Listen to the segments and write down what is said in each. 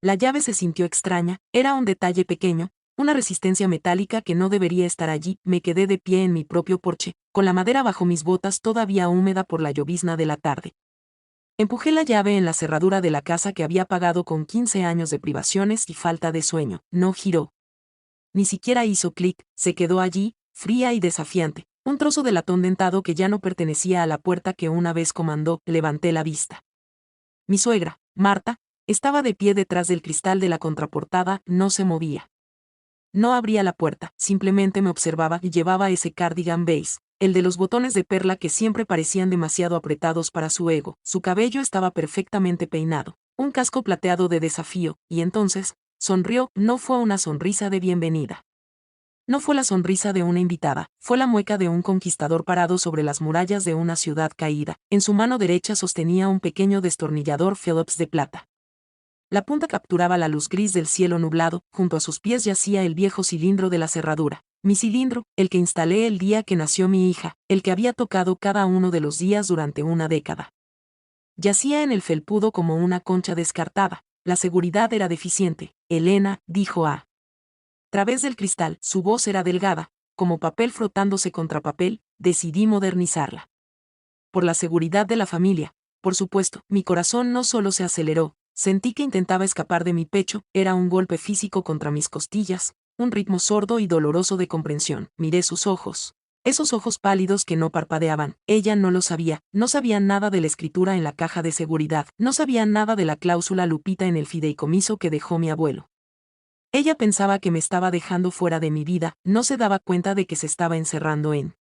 La llave se sintió extraña, era un detalle pequeño, una resistencia metálica que no debería estar allí. Me quedé de pie en mi propio porche, con la madera bajo mis botas todavía húmeda por la llovizna de la tarde. Empujé la llave en la cerradura de la casa que había pagado con 15 años de privaciones y falta de sueño. No giró. Ni siquiera hizo clic, se quedó allí, fría y desafiante, un trozo de latón dentado que ya no pertenecía a la puerta que una vez comandó. Levanté la vista. Mi suegra, Marta, estaba de pie detrás del cristal de la contraportada, no se movía. No abría la puerta, simplemente me observaba y llevaba ese cardigan beige, el de los botones de perla que siempre parecían demasiado apretados para su ego. Su cabello estaba perfectamente peinado, un casco plateado de desafío, y entonces, sonrió. No fue una sonrisa de bienvenida. No fue la sonrisa de una invitada, fue la mueca de un conquistador parado sobre las murallas de una ciudad caída. En su mano derecha sostenía un pequeño destornillador Phillips de plata. La punta capturaba la luz gris del cielo nublado. Junto a sus pies yacía el viejo cilindro de la cerradura. Mi cilindro, el que instalé el día que nació mi hija, el que había tocado cada uno de los días durante una década. Yacía en el felpudo como una concha descartada. La seguridad era deficiente. Elena, dijo a través del cristal. Su voz era delgada, como papel frotándose contra papel. Decidí modernizarla. Por la seguridad de la familia, por supuesto. Mi corazón no solo se aceleró, sentí que intentaba escapar de mi pecho. Era un golpe físico contra mis costillas, un ritmo sordo y doloroso de comprensión. Miré sus ojos. Esos ojos pálidos que no parpadeaban. Ella no lo sabía, no sabía nada de la escritura en la caja de seguridad, no sabía nada de la cláusula Lupita en el fideicomiso que dejó mi abuelo. Ella pensaba que me estaba dejando fuera de mi vida, no se daba cuenta de que se estaba encerrando en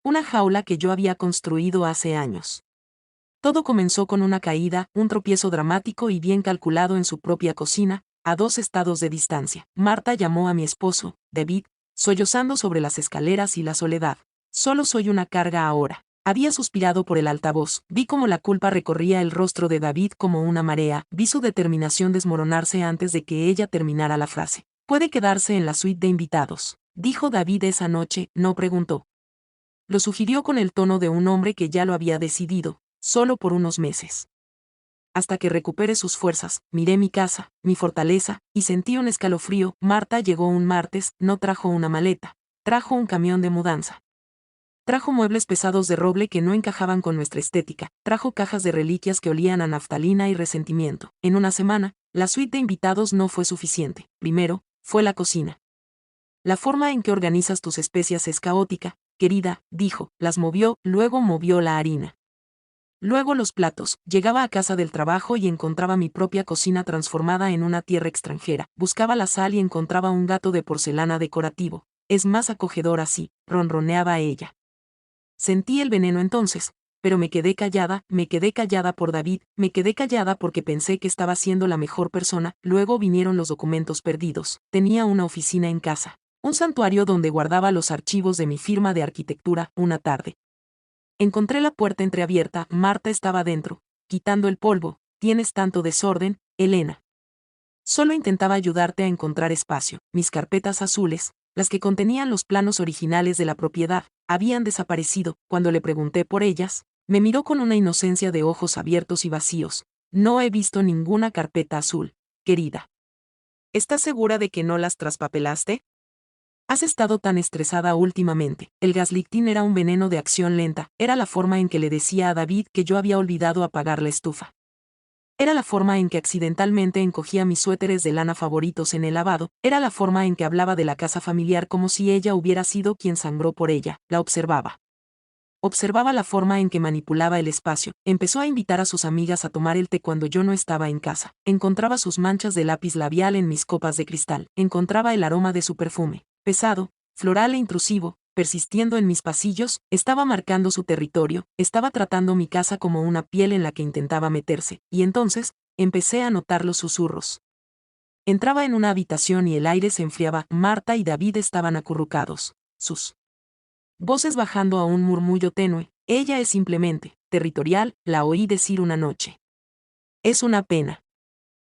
una jaula que yo había construido hace años. Todo comenzó con una caída, un tropiezo dramático y bien calculado en su propia cocina, a 2 estados de distancia. Marta llamó a mi esposo, David, sollozando sobre las escaleras y la soledad. Solo soy una carga ahora. Había suspirado por el altavoz. Vi cómo la culpa recorría el rostro de David como una marea. Vi su determinación desmoronarse antes de que ella terminara la frase. Puede quedarse en la suite de invitados, dijo David esa noche. No preguntó. Lo sugirió con el tono de un hombre que ya lo había decidido, solo por unos meses. Hasta que recupere sus fuerzas. Miré mi casa, mi fortaleza, y sentí un escalofrío. Marta llegó un martes, no trajo una maleta, trajo un camión de mudanza. Trajo muebles pesados de roble que no encajaban con nuestra estética, trajo cajas de reliquias que olían a naftalina y resentimiento. En una semana, la suite de invitados no fue suficiente. Primero, fue la cocina. La forma en que organizas tus especias es caótica, querida, dijo. Las movió, luego movió la harina. Luego los platos. Llegaba a casa del trabajo y encontraba mi propia cocina transformada en una tierra extranjera. Buscaba la sal y encontraba un gato de porcelana decorativo. Es más acogedor así, ronroneaba ella. Sentí el veneno entonces, pero me quedé callada por David, me quedé callada porque pensé que estaba siendo la mejor persona. Luego vinieron los documentos perdidos. Tenía una oficina en casa, un santuario donde guardaba los archivos de mi firma de arquitectura. Una tarde encontré la puerta entreabierta. Marta estaba dentro, quitando el polvo. Tienes tanto desorden, Elena. Solo intentaba ayudarte a encontrar espacio. Mis carpetas azules, las que contenían los planos originales de la propiedad, habían desaparecido. Cuando le pregunté por ellas, me miró con una inocencia de ojos abiertos y vacíos. No he visto ninguna carpeta azul, querida. ¿Estás segura de que no las traspapelaste? Has estado tan estresada últimamente. El gaslighting era un veneno de acción lenta. Era la forma en que le decía a David que yo había olvidado apagar la estufa. Era la forma en que accidentalmente encogía mis suéteres de lana favoritos en el lavado. Era la forma en que hablaba de la casa familiar como si ella hubiera sido quien sangró por ella. La observaba. Observaba la forma en que manipulaba el espacio. Empezó a invitar a sus amigas a tomar el té cuando yo no estaba en casa. Encontraba sus manchas de lápiz labial en mis copas de cristal. Encontraba el aroma de su perfume, pesado, floral e intrusivo, persistiendo en mis pasillos. Estaba marcando su territorio, estaba tratando mi casa como una piel en la que intentaba meterse, y entonces, empecé a notar los susurros. Entraba en una habitación y el aire se enfriaba. Marta y David estaban acurrucados, sus voces bajando a un murmullo tenue. Ella es simplemente territorial, la oí decir una noche. Es una pena.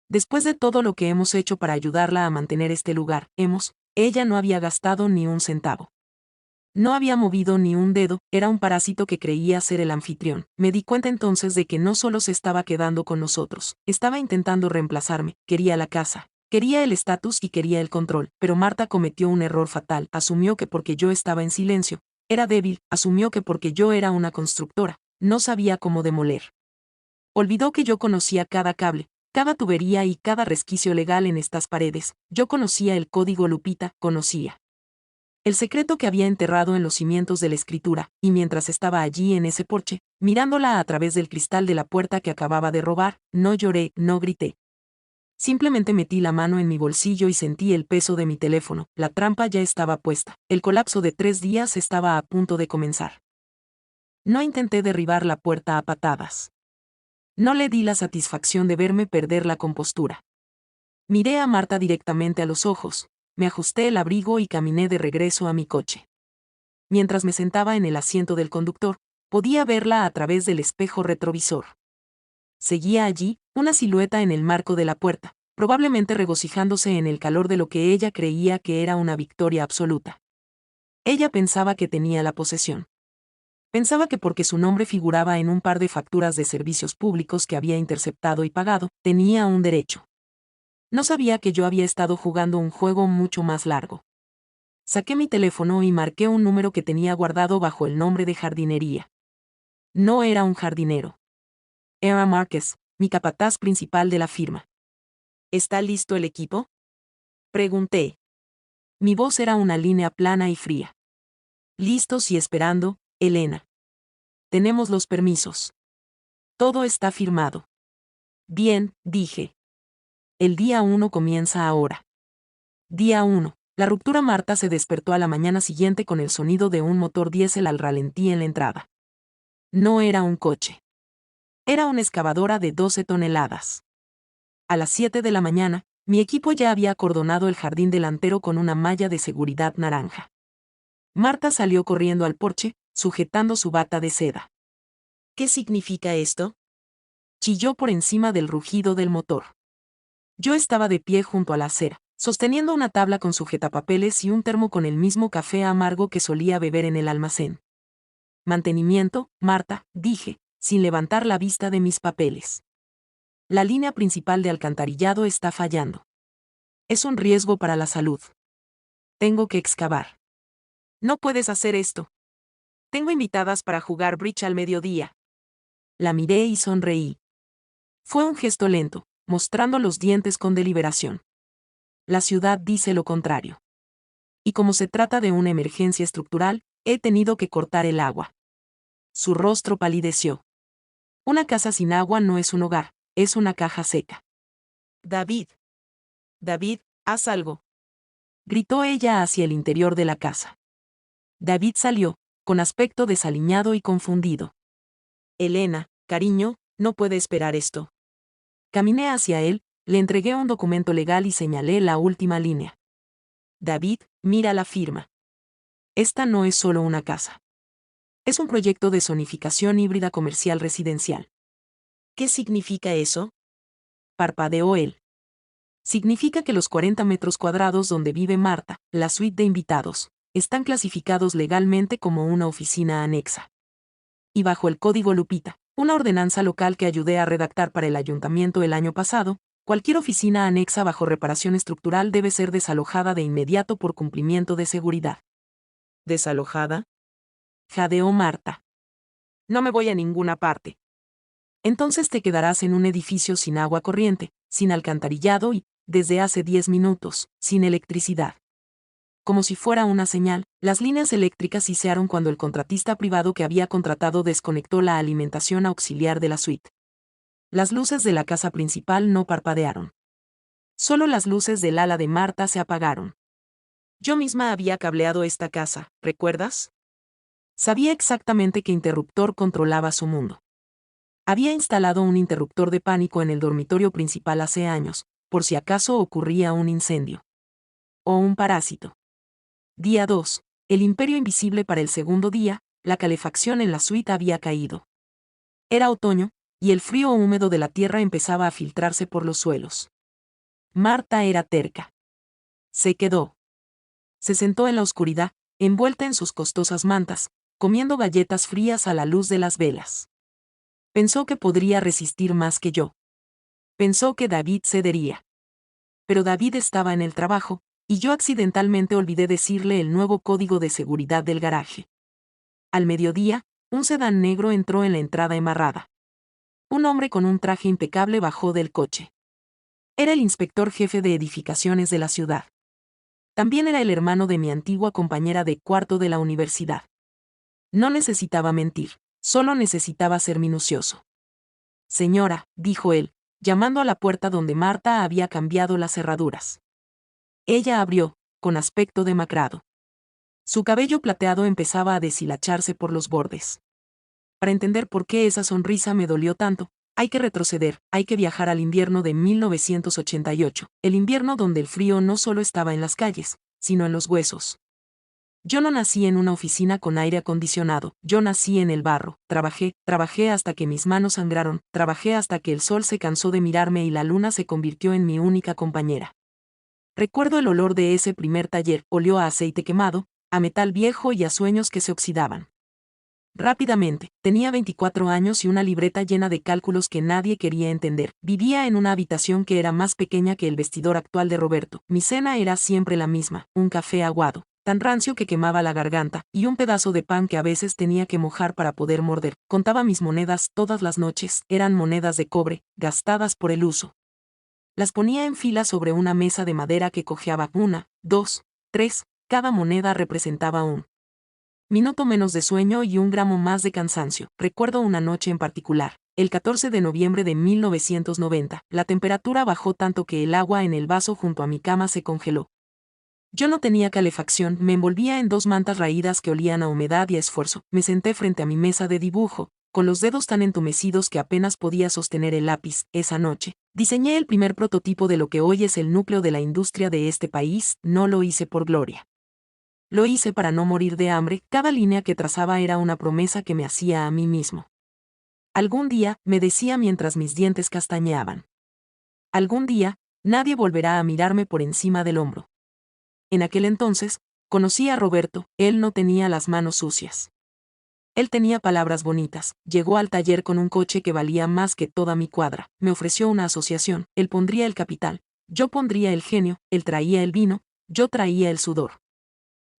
Después de todo lo que hemos hecho para ayudarla a mantener este lugar, ella no había gastado ni un centavo. No había movido ni un dedo, era un parásito que creía ser el anfitrión. Me di cuenta entonces de que no solo se estaba quedando con nosotros, estaba intentando reemplazarme, quería la casa. Quería el estatus y quería el control, pero Marta cometió un error fatal, asumió que porque yo estaba en silencio, era débil, asumió que porque yo era una constructora, no sabía cómo demoler. Olvidó que yo conocía cada cable, cada tubería y cada resquicio legal en estas paredes, yo conocía el código Lupita, conocía el secreto que había enterrado en los cimientos de la escritura, y mientras estaba allí en ese porche, mirándola a través del cristal de la puerta que acababa de robar, no lloré, no grité. Simplemente metí la mano en mi bolsillo y sentí el peso de mi teléfono, la trampa ya estaba puesta, el colapso de 3 días estaba a punto de comenzar. No intenté derribar la puerta a patadas. No le di la satisfacción de verme perder la compostura. Miré a Marta directamente a los ojos, me ajusté el abrigo y caminé de regreso a mi coche. Mientras me sentaba en el asiento del conductor, podía verla a través del espejo retrovisor. Seguía allí, una silueta en el marco de la puerta, probablemente regocijándose en el calor de lo que ella creía que era una victoria absoluta. Ella pensaba que tenía la posesión. Pensaba que porque su nombre figuraba en un par de facturas de servicios públicos que había interceptado y pagado, tenía un derecho. No sabía que yo había estado jugando un juego mucho más largo. Saqué mi teléfono y marqué un número que tenía guardado bajo el nombre de jardinería. No era un jardinero. Era Márquez, mi capataz principal de la firma. ¿Está listo el equipo?, pregunté. Mi voz era una línea plana y fría. Listos y esperando, Elena. Tenemos los permisos. Todo está firmado. Bien, dije. El día 1 comienza ahora. Día 1. La ruptura. Marta se despertó a la mañana siguiente con el sonido de un motor diésel al ralentí en la entrada. No era un coche. Era una excavadora de 12 toneladas. A las 7 de la mañana, mi equipo ya había acordonado el jardín delantero con una malla de seguridad naranja. Marta salió corriendo al porche, sujetando su bata de seda. ¿Qué significa esto?, chilló por encima del rugido del motor. Yo estaba de pie junto a la acera, sosteniendo una tabla con sujetapapeles y un termo con el mismo café amargo que solía beber en el almacén. Mantenimiento, Marta, dije, sin levantar la vista de mis papeles. La línea principal de alcantarillado está fallando. Es un riesgo para la salud. Tengo que excavar. No puedes hacer esto. Tengo invitadas para jugar bridge al mediodía. La miré y sonreí. Fue un gesto lento, mostrando los dientes con deliberación. La ciudad dice lo contrario. Y como se trata de una emergencia estructural, he tenido que cortar el agua. Su rostro palideció. Una casa sin agua no es un hogar, es una caja seca. David. David, haz algo. Gritó ella hacia el interior de la casa. David salió, con aspecto desaliñado y confundido. Elena, cariño, no puede esperar esto. Caminé hacia él, le entregué un documento legal y señalé la última línea. David, mira la firma. Esta no es solo una casa. Es un proyecto de zonificación híbrida comercial residencial. ¿Qué significa eso?, parpadeó él. Significa que los 40 metros cuadrados donde vive Marta, la suite de invitados, están clasificados legalmente como una oficina anexa. Y bajo el código Lupita, una ordenanza local que ayudé a redactar para el ayuntamiento el año pasado, cualquier oficina anexa bajo reparación estructural debe ser desalojada de inmediato por cumplimiento de seguridad. ¿Desalojada?, jadeó Marta. No me voy a ninguna parte. Entonces te quedarás en un edificio sin agua corriente, sin alcantarillado y, desde hace 10 minutos, sin electricidad. Como si fuera una señal, las líneas eléctricas hicearon cuando el contratista privado que había contratado desconectó la alimentación auxiliar de la suite. Las luces de la casa principal no parpadearon. Solo las luces del ala de Marta se apagaron. Yo misma había cableado esta casa, ¿recuerdas? Sabía exactamente qué interruptor controlaba su mundo. Había instalado un interruptor de pánico en el dormitorio principal hace años, por si acaso ocurría un incendio. O un parásito. Día 2. El imperio invisible para el segundo día, la calefacción en la suite había caído. Era otoño, y el frío húmedo de la tierra empezaba a filtrarse por los suelos. Marta era terca. Se quedó. Se sentó en la oscuridad, envuelta en sus costosas mantas, comiendo galletas frías a la luz de las velas. Pensó que podría resistir más que yo. Pensó que David cedería. Pero David estaba en el trabajo, y yo accidentalmente olvidé decirle el nuevo código de seguridad del garaje. Al mediodía, un sedán negro entró en la entrada emarrada. Un hombre con un traje impecable bajó del coche. Era el inspector jefe de edificaciones de la ciudad. También era el hermano de mi antigua compañera de cuarto de la universidad. No necesitaba mentir, solo necesitaba ser minucioso. Señora, dijo él, llamando a la puerta donde Marta había cambiado las cerraduras. Ella abrió, con aspecto demacrado. Su cabello plateado empezaba a deshilacharse por los bordes. Para entender por qué esa sonrisa me dolió tanto, hay que retroceder, hay que viajar al invierno de 1988, el invierno donde el frío no solo estaba en las calles, sino en los huesos. Yo no nací en una oficina con aire acondicionado, yo nací en el barro, trabajé hasta que mis manos sangraron, trabajé hasta que el sol se cansó de mirarme y la luna se convirtió en mi única compañera. Recuerdo el olor de ese primer taller, olió a aceite quemado, a metal viejo y a sueños que se oxidaban. Rápidamente, tenía 24 años y una libreta llena de cálculos que nadie quería entender. Vivía en una habitación que era más pequeña que el vestidor actual de Roberto. Mi cena era siempre la misma, un café aguado, tan rancio que quemaba la garganta, y un pedazo de pan que a veces tenía que mojar para poder morder. Contaba mis monedas todas las noches, eran monedas de cobre, gastadas por el uso. Las ponía en fila sobre una mesa de madera que cojeaba 1, 2, 3, cada moneda representaba un minuto menos de sueño y un gramo más de cansancio. Recuerdo una noche en particular, el 14 de noviembre de 1990, la temperatura bajó tanto que el agua en el vaso junto a mi cama se congeló. Yo no tenía calefacción, me envolvía en 2 mantas raídas que olían a humedad y a esfuerzo. Me senté frente a mi mesa de dibujo, con los dedos tan entumecidos que apenas podía sostener el lápiz. Esa noche, diseñé el primer prototipo de lo que hoy es el núcleo de la industria de este país. No lo hice por gloria. Lo hice para no morir de hambre, cada línea que trazaba era una promesa que me hacía a mí mismo. Algún día, me decía mientras mis dientes castañeaban. Algún día, nadie volverá a mirarme por encima del hombro. En aquel entonces, conocí a Roberto, él no tenía las manos sucias. Él tenía palabras bonitas, llegó al taller con un coche que valía más que toda mi cuadra, me ofreció una asociación, él pondría el capital, yo pondría el genio, él traía el vino, yo traía el sudor.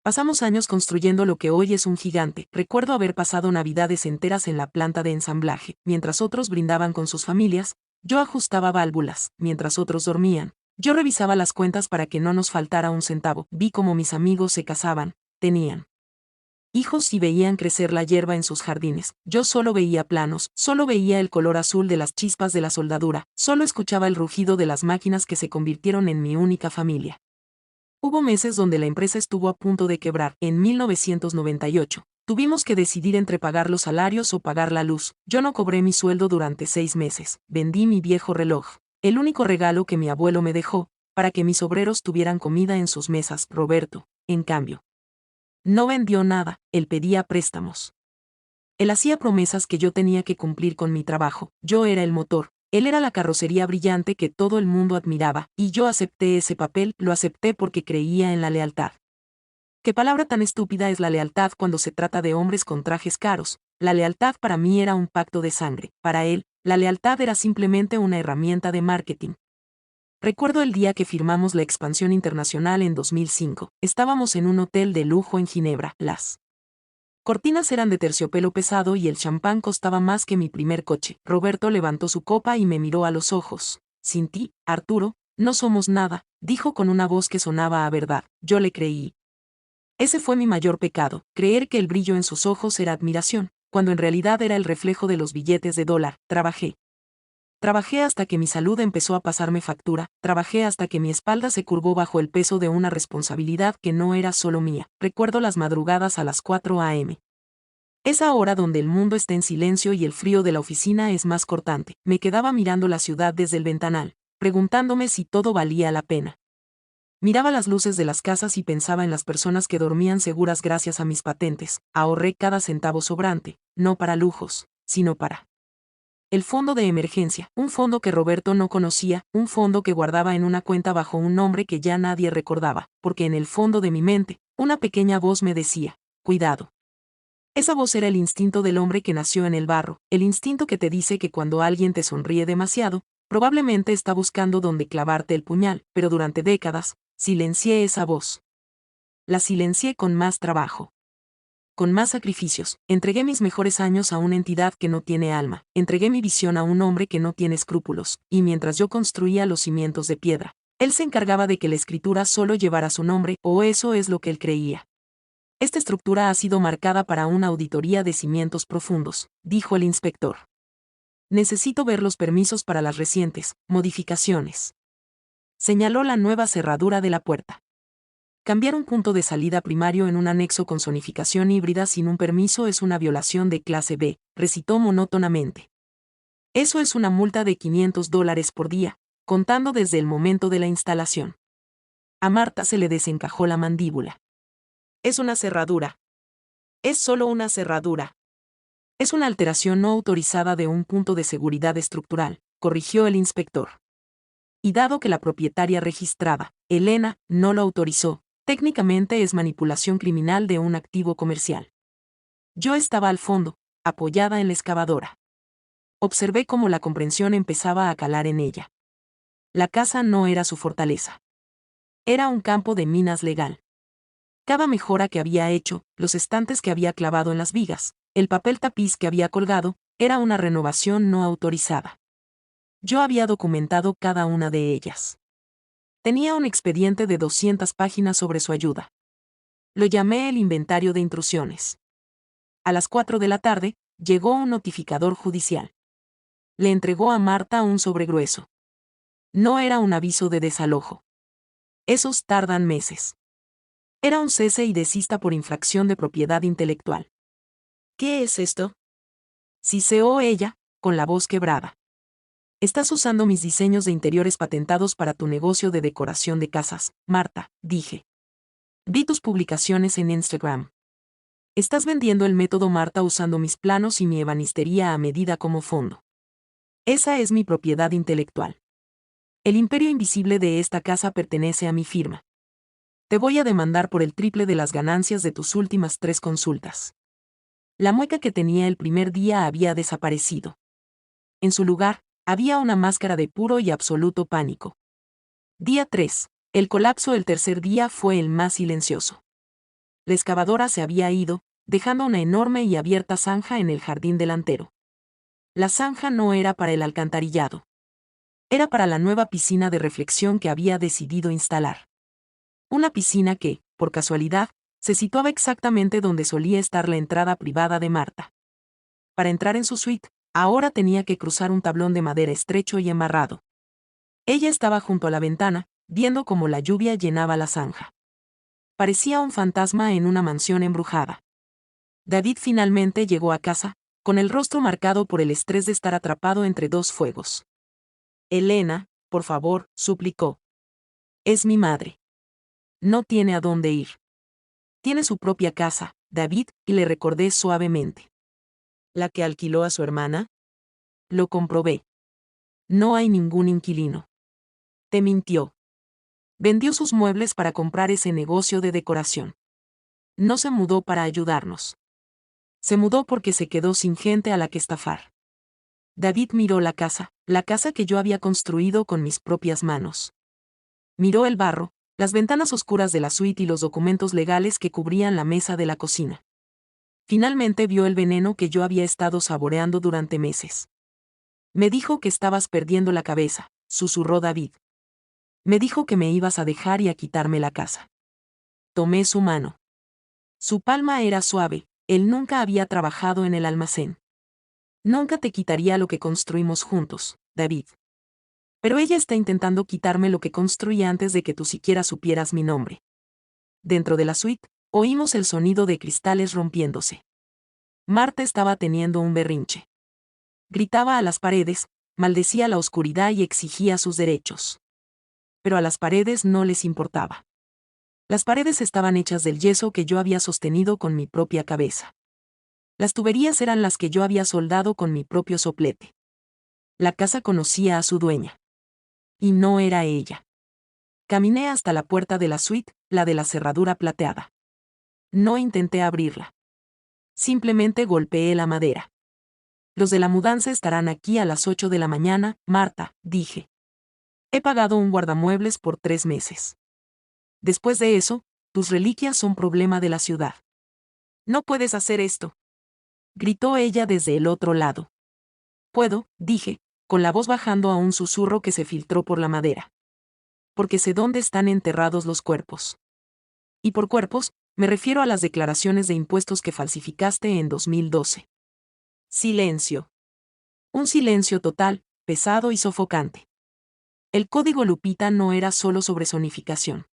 Pasamos años construyendo lo que hoy es un gigante. Recuerdo haber pasado navidades enteras en la planta de ensamblaje. Mientras otros brindaban con sus familias, yo ajustaba válvulas. Mientras otros dormían, yo revisaba las cuentas para que no nos faltara un centavo. Vi cómo mis amigos se casaban, tenían hijos y veían crecer la hierba en sus jardines. Yo solo veía planos, solo veía el color azul de las chispas de la soldadura, solo escuchaba el rugido de las máquinas que se convirtieron en mi única familia. Hubo meses donde la empresa estuvo a punto de quebrar. En 1998, tuvimos que decidir entre pagar los salarios o pagar la luz. Yo no cobré mi sueldo durante 6 meses. Vendí mi viejo reloj, el único regalo que mi abuelo me dejó, para que mis obreros tuvieran comida en sus mesas. Roberto, en cambio, no vendió nada, él pedía préstamos. Él hacía promesas que yo tenía que cumplir con mi trabajo. Yo era el motor. Él era la carrocería brillante que todo el mundo admiraba, y yo acepté ese papel, lo acepté porque creía en la lealtad. ¿Qué palabra tan estúpida es la lealtad cuando se trata de hombres con trajes caros? La lealtad para mí era un pacto de sangre, para él, la lealtad era simplemente una herramienta de marketing. Recuerdo el día que firmamos la expansión internacional en 2005, estábamos en un hotel de lujo en Ginebra, las cortinas eran de terciopelo pesado y el champán costaba más que mi primer coche. Roberto levantó su copa y me miró a los ojos. Sin ti, Arturo, no somos nada, dijo con una voz que sonaba a verdad. Yo le creí. Ese fue mi mayor pecado, creer que el brillo en sus ojos era admiración, cuando en realidad era el reflejo de los billetes de dólar. Trabajé hasta que mi salud empezó a pasarme factura, trabajé hasta que mi espalda se curvó bajo el peso de una responsabilidad que no era solo mía. Recuerdo las madrugadas a las 4 a.m. Esa hora donde el mundo está en silencio y el frío de la oficina es más cortante. Me quedaba mirando la ciudad desde el ventanal, preguntándome si todo valía la pena. Miraba las luces de las casas y pensaba en las personas que dormían seguras gracias a mis patentes. Ahorré cada centavo sobrante, no para lujos, sino para el fondo de emergencia, un fondo que Roberto no conocía, un fondo que guardaba en una cuenta bajo un nombre que ya nadie recordaba, porque en el fondo de mi mente, Una pequeña voz me decía, cuidado. Esa voz era el instinto del hombre que nació en el barro, el instinto que te dice que cuando alguien te sonríe demasiado, probablemente está buscando dónde clavarte el puñal, pero durante décadas, silencié esa voz. La silencié con más trabajo. Con más sacrificios, entregué mis mejores años a una entidad que no tiene alma, entregué mi visión a un hombre que no tiene escrúpulos, y mientras yo construía los cimientos de piedra, él se encargaba de que la escritura solo llevara su nombre, o eso es lo que él creía. Esta estructura ha sido marcada para una auditoría de cimientos profundos, dijo el inspector. Necesito ver los permisos para las recientes modificaciones. Señaló la nueva cerradura de la puerta. Cambiar un punto de salida primario en un anexo con zonificación híbrida sin un permiso es una violación de clase B, recitó monótonamente. Eso es una multa de $500 por día, contando desde el momento de la instalación. A Marta se le desencajó la mandíbula. Es una cerradura. Es solo una cerradura. Es una alteración no autorizada de un punto de seguridad estructural, corrigió el inspector. Y dado que la propietaria registrada, Elena, no lo autorizó, técnicamente es manipulación criminal de un activo comercial. Yo estaba al fondo, apoyada en la excavadora. Observé cómo la comprensión empezaba a calar en ella. La casa no era su fortaleza. Era un campo de minas legal. Cada mejora que había hecho, los estantes que había clavado en las vigas, el papel tapiz que había colgado, era una renovación no autorizada. Yo había documentado cada una de ellas. Tenía un expediente de 200 páginas sobre su ayuda. Lo llamé el inventario de intrusiones. A las 4 de la tarde, llegó un notificador judicial. Le entregó a Marta un sobre grueso. No era un aviso de desalojo. Esos tardan meses. Era un cese y desista por infracción de propiedad intelectual. ¿Qué es esto? Siseó ella, con la voz quebrada. Estás usando mis diseños de interiores patentados para tu negocio de decoración de casas, Marta, dije. Vi tus publicaciones en Instagram. Estás vendiendo el método Marta usando mis planos y mi ebanistería a medida como fondo. Esa es mi propiedad intelectual. El imperio invisible de esta casa pertenece a mi firma. Te voy a demandar por el triple de las ganancias de tus últimas 3 consultas. La mueca que tenía el primer día había desaparecido. En su lugar, había una máscara de puro y absoluto pánico. Día 3. El colapso del tercer día fue el más silencioso. La excavadora se había ido, dejando una enorme y abierta zanja en el jardín delantero. La zanja no era para el alcantarillado. Era para la nueva piscina de reflexión que había decidido instalar. Una piscina que, por casualidad, se situaba exactamente donde solía estar la entrada privada de Marta. Para entrar en su suite, ahora tenía que cruzar un tablón de madera estrecho y embarrado. Ella estaba junto a la ventana, viendo cómo la lluvia llenaba la zanja. Parecía un fantasma en una mansión embrujada. David finalmente llegó a casa, con el rostro marcado por el estrés de estar atrapado entre 2 fuegos. Elena, por favor, suplicó. Es mi madre. No tiene a dónde ir. Tiene su propia casa, David, y le recordé suavemente. ¿La que alquiló a su hermana? Lo comprobé. No hay ningún inquilino. Te mintió. Vendió sus muebles para comprar ese negocio de decoración. No se mudó para ayudarnos. Se mudó porque se quedó sin gente a la que estafar. David miró la casa que yo había construido con mis propias manos. Miró el barro, las ventanas oscuras de la suite y los documentos legales que cubrían la mesa de la cocina. Finalmente vio el veneno que yo había estado saboreando durante meses. Me dijo que estabas perdiendo la cabeza, susurró David. Me dijo que me ibas a dejar y a quitarme la casa. Tomé su mano. Su palma era suave, él nunca había trabajado en el almacén. Nunca te quitaría lo que construimos juntos, David. Pero ella está intentando quitarme lo que construí antes de que tú siquiera supieras mi nombre. Dentro de la suite, oímos el sonido de cristales rompiéndose. Marta estaba teniendo un berrinche. Gritaba a las paredes, maldecía la oscuridad y exigía sus derechos. Pero a las paredes no les importaba. Las paredes estaban hechas del yeso que yo había sostenido con mi propia cabeza. Las tuberías eran las que yo había soldado con mi propio soplete. La casa conocía a su dueña. Y no era ella. Caminé hasta la puerta de la suite, la de la cerradura plateada. No intenté abrirla. Simplemente golpeé la madera. Los de la mudanza estarán aquí a las 8 de la mañana, Marta, dije. He pagado un guardamuebles por 3 meses. Después de eso, tus reliquias son problema de la ciudad. No puedes hacer esto, gritó ella desde el otro lado. Puedo, dije, con la voz bajando a un susurro que se filtró por la madera. Porque sé dónde están enterrados los cuerpos. Y por cuerpos, me refiero a las declaraciones de impuestos que falsificaste en 2012. Silencio. Un silencio total, pesado y sofocante. El código Lupita no era solo sobre zonificación.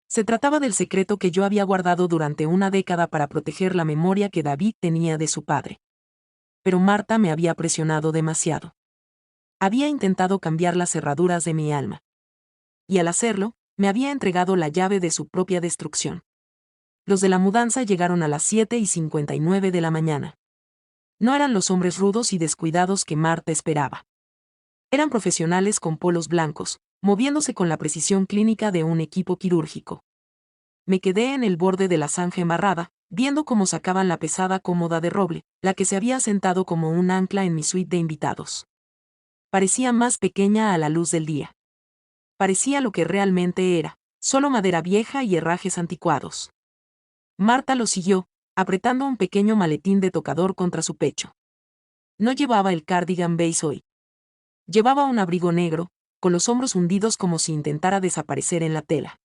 Se trataba del secreto que yo había guardado durante una década para proteger la memoria que David tenía de su padre. Pero Marta me había presionado demasiado. Había intentado cambiar las cerraduras de mi alma. Y al hacerlo, me había entregado la llave de su propia destrucción. Los de la mudanza llegaron a las 7:59 de la mañana. No eran los hombres rudos y descuidados que Marta esperaba. Eran profesionales con polos blancos, moviéndose con la precisión clínica de un equipo quirúrgico. Me quedé en el borde de la zanja embarrada, viendo cómo sacaban la pesada cómoda de roble, la que se había sentado como un ancla en mi suite de invitados. Parecía más pequeña a la luz del día. Parecía lo que realmente era, solo madera vieja y herrajes anticuados. Marta lo siguió, apretando un pequeño maletín de tocador contra su pecho. No llevaba el cardigan beige hoy. Llevaba un abrigo negro, con los hombros hundidos como si intentara desaparecer en la tela.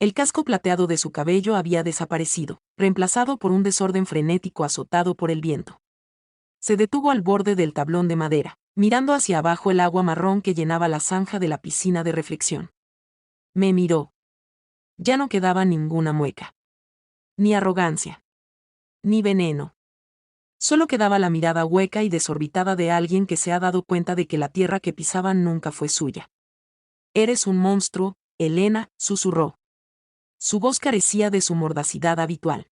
El casco plateado de su cabello había desaparecido, reemplazado por un desorden frenético azotado por el viento. Se detuvo al borde del tablón de madera, mirando hacia abajo el agua marrón que llenaba la zanja de la piscina de reflexión. Me miró. Ya no quedaba ninguna mueca. Ni arrogancia. Ni veneno. Solo quedaba la mirada hueca y desorbitada de alguien que se ha dado cuenta de que la tierra que pisaban nunca fue suya. Eres un monstruo, Elena, susurró. Su voz carecía de su mordacidad habitual.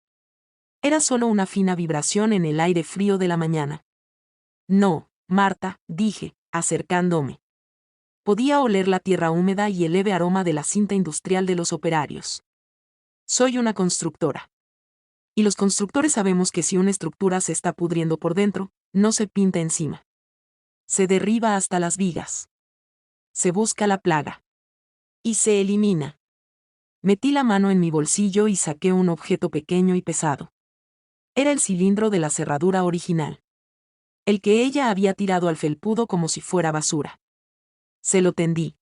Era solo una fina vibración en el aire frío de la mañana. No, Marta, dije, acercándome. Podía oler la tierra húmeda y el leve aroma de la cinta industrial de los operarios. Soy una constructora. Y los constructores sabemos que si una estructura se está pudriendo por dentro, no se pinta encima. Se derriba hasta las vigas. Se busca la plaga. Y se elimina. Metí la mano en mi bolsillo y saqué un objeto pequeño y pesado. Era el cilindro de la cerradura original. El que ella había tirado al felpudo como si fuera basura. Se lo tendí.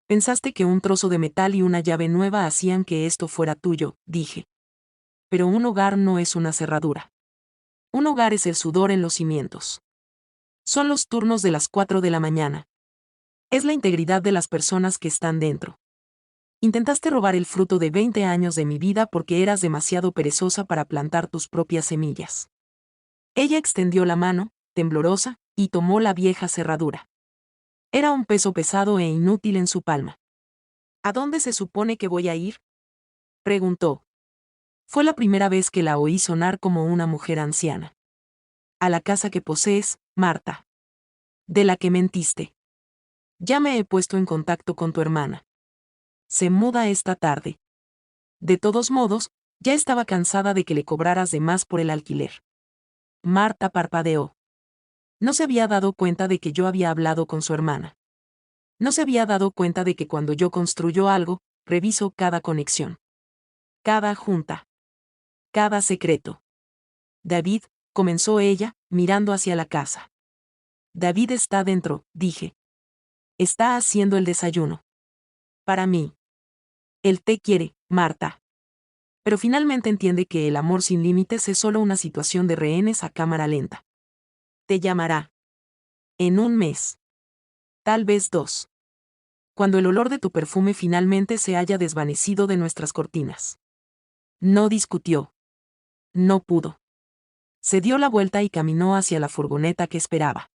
Pensaste que un trozo de metal y una llave nueva hacían que esto fuera tuyo, dije. Pero un hogar no es una cerradura. Un hogar es el sudor en los cimientos. Son los turnos de las 4 de la mañana. Es la integridad de las personas que están dentro. Intentaste robar el fruto de 20 años de mi vida porque eras demasiado perezosa para plantar tus propias semillas. Ella extendió la mano, temblorosa, y tomó la vieja cerradura. Era un peso pesado e inútil en su palma. ¿A dónde se supone que voy a ir?, preguntó. Fue la primera vez que la oí sonar como una mujer anciana. A la casa que posees, Marta. De la que mentiste. Ya me he puesto en contacto con tu hermana. Se muda esta tarde. De todos modos, ya estaba cansada de que le cobraras de más por el alquiler. Marta parpadeó. No se había dado cuenta de que yo había hablado con su hermana. No se había dado cuenta de que cuando yo construyo algo, reviso cada conexión. Cada junta. Cada secreto. David, comenzó ella, mirando hacia la casa. David está dentro, dije. Está haciendo el desayuno. Para mí. Él te quiere, Marta. Pero finalmente entiende que el amor sin límites es solo una situación de rehenes a cámara lenta. Te llamará. En un mes. Tal vez 2. Cuando el olor de tu perfume finalmente se haya desvanecido de nuestras cortinas. No discutió. No pudo. Se dio la vuelta y caminó hacia la furgoneta que esperaba.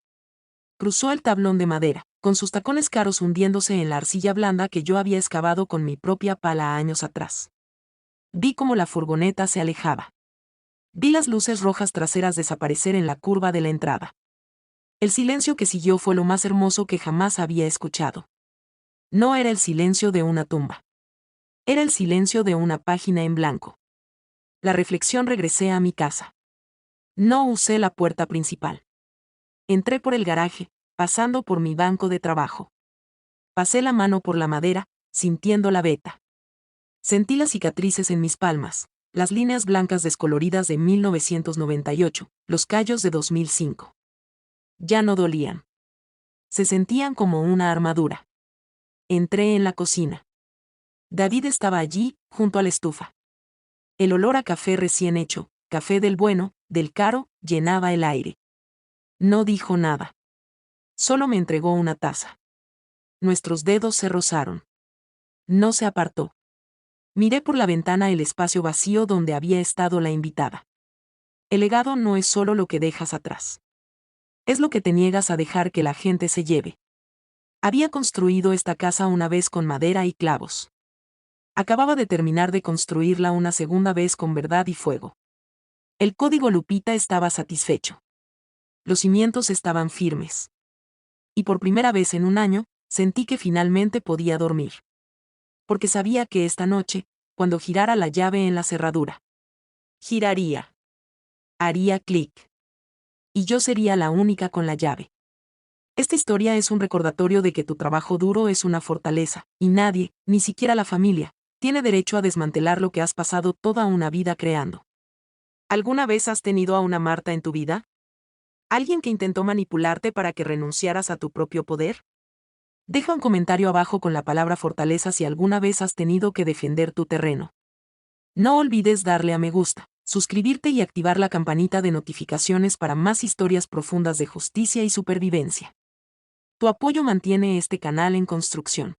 Cruzó el tablón de madera, con sus tacones caros hundiéndose en la arcilla blanda que yo había excavado con mi propia pala años atrás. Vi cómo la furgoneta se alejaba. Vi las luces rojas traseras desaparecer en la curva de la entrada. El silencio que siguió fue lo más hermoso que jamás había escuchado. No era el silencio de una tumba. Era el silencio de una página en blanco. La reflexión regresé a mi casa. No usé la puerta principal. Entré por el garaje, pasando por mi banco de trabajo. Pasé la mano por la madera, sintiendo la veta. Sentí las cicatrices en mis palmas, las líneas blancas descoloridas de 1998, los callos de 2005. Ya no dolían. Se sentían como una armadura. Entré en la cocina. David estaba allí, junto a la estufa. El olor a café recién hecho, café del bueno, del caro, llenaba el aire. No dijo nada. Solo me entregó una taza. Nuestros dedos se rozaron. No se apartó. Miré por la ventana el espacio vacío donde había estado la invitada. El legado no es solo lo que dejas atrás. Es lo que te niegas a dejar que la gente se lleve. Había construido esta casa una vez con madera y clavos. Acababa de terminar de construirla una segunda vez con verdad y fuego. El código Lupita estaba satisfecho. Los cimientos estaban firmes. Y por primera vez en un año, sentí que finalmente podía dormir. Porque sabía que esta noche, cuando girara la llave en la cerradura, giraría. Haría clic. Y yo sería la única con la llave. Esta historia es un recordatorio de que tu trabajo duro es una fortaleza, y nadie, ni siquiera la familia, tiene derecho a desmantelar lo que has pasado toda una vida creando. ¿Alguna vez has tenido a una Marta en tu vida? ¿Alguien que intentó manipularte para que renunciaras a tu propio poder? Deja un comentario abajo con la palabra fortaleza si alguna vez has tenido que defender tu terreno. No olvides darle a me gusta, suscribirte y activar la campanita de notificaciones para más historias profundas de justicia y supervivencia. Tu apoyo mantiene este canal en construcción.